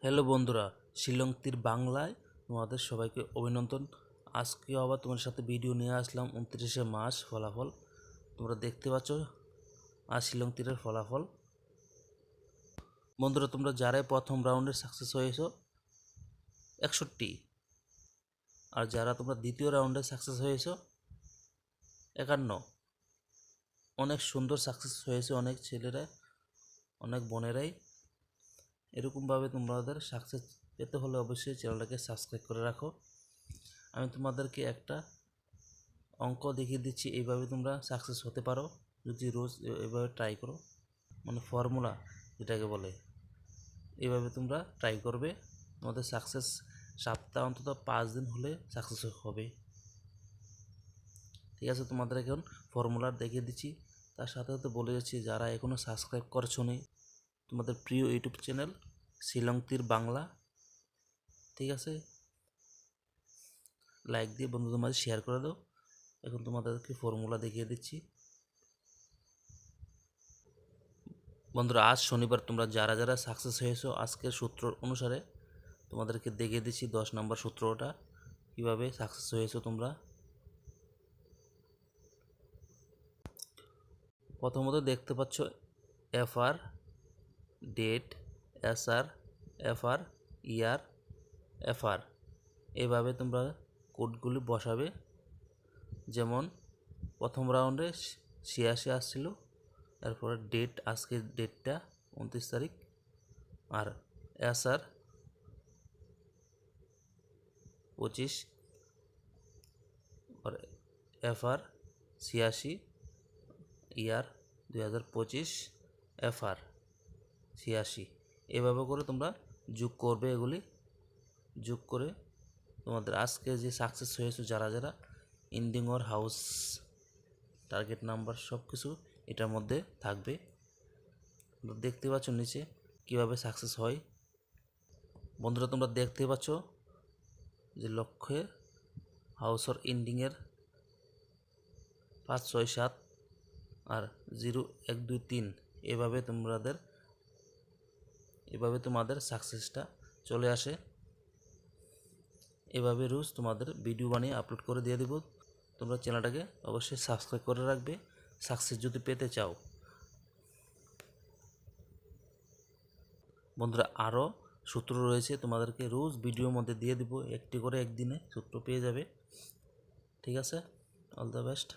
Hello বন্ধুরা, শিলং তীর বাংলায় তোমাদের সবাইকে অভিনন্দন। আজকে আবার তোমার সাথে ভিডিও নিয়ে আসলাম 29শে মার্চ ফলাফল। তোমরা দেখতে পাচ্ছ আজ শিলং তীরের ফলাফল। বন্ধুরা, তোমরা যারাই প্রথম রাউন্ডে সাকসেস হয়েছো 61, আর যারা তোমরা দ্বিতীয় রাউন্ডে সাকসেস হয়েছো 51। অনেক সুন্দর সাকসেস হয়েছে অনেক ছেলেরা, অনেক বোনেরাই। এরকমভাবে তোমাদের সাকসেস পেতে হলে অবশ্যই চ্যানেলটাকে সাবস্ক্রাইব করে রাখো। আমি তোমাদেরকে একটা অঙ্ক দেখিয়ে দিচ্ছি, এইভাবে তোমরা সাকসেস হতে পারো যদি রোজ এভাবে ট্রাই করো। মানে ফর্মুলা যেটাকে বলে, এইভাবে তোমরা ট্রাই করবে। তোমাদের সাকসেস সপ্তাহ অন্তত 5 দিন হলে সাকসেস হবে। ঠিক আছে, তোমাদের এখন ফর্মুলা দেখিয়ে দিচ্ছি। তার সাথে সাথে বলে যাচ্ছি, যারা এখনও সাবস্ক্রাইব করছো নি তোমাদের প্রিয় ইউটিউব চ্যানেল শিলং তীর বাংলা, ঠিক আছে, লাইক দিয়ে বন্ধুদের মাঝে শেয়ার করে দাও। এখন তোমাদেরকে ফর্মুলা দেখিয়ে দিচ্ছি। বন্ধুরা, আজ শনিবার তোমরা যারা যারা সাকসেস হয়েছো আজকের সূত্র অনুসারে তোমাদেরকে দেখিয়ে দিচ্ছি 10 নম্বর সূত্রটা কীভাবে সাকসেস হয়েছো তোমরা। প্রথমত দেখতে পাচ্ছ FR ডেট, SR FR ইয়ার FR, এভাবে তোমরা কোডগুলি বসাবে। যেমন প্রথম রাউন্ডে 86 আসছিল, তারপরে ডেট, আজকের ডেটটা 29 তারিখ, আর SR 25, আর FR 86, ইয়ার 2025, FR 86, এভাবে করে তোমরা যোগ করবে। এগুলি যোগ করে তোমাদের আজকে যে সাকসেস হয়েছে যারা যারা ইন্ডিংর হাউস টার্গেট নাম্বার সব কিছু এটার মধ্যে থাকবে। দেখতে পাচ্ছ নিচে কিভাবে সাকসেস হয়। বন্ধুরা, তোমরা দেখতে পাচ্ছ যে লক্ষ্যে হাউসর এন্ডিংয়ের 5, 6, 7 আর 0, 1, 2, 3, এভাবে তোমাদের সাকসেসটা চলে আসে। এভাবে রোজ তোমাদের ভিডিও বানিয়ে আপলোড করে দিয়ে দেব। তোমরা চ্যানেলটাকে অবশ্যই সাবস্ক্রাইব করে রাখবে সাকসেস যদি পেতে চাও। বন্ধুরা, আরও সূত্র রয়েছে, তোমাদেরকে রোজ ভিডিওর মধ্যে দিয়ে দিব একটি করে, একদিনে সূত্র পেয়ে যাবে। ঠিক আছে, অল দ্য বেস্ট।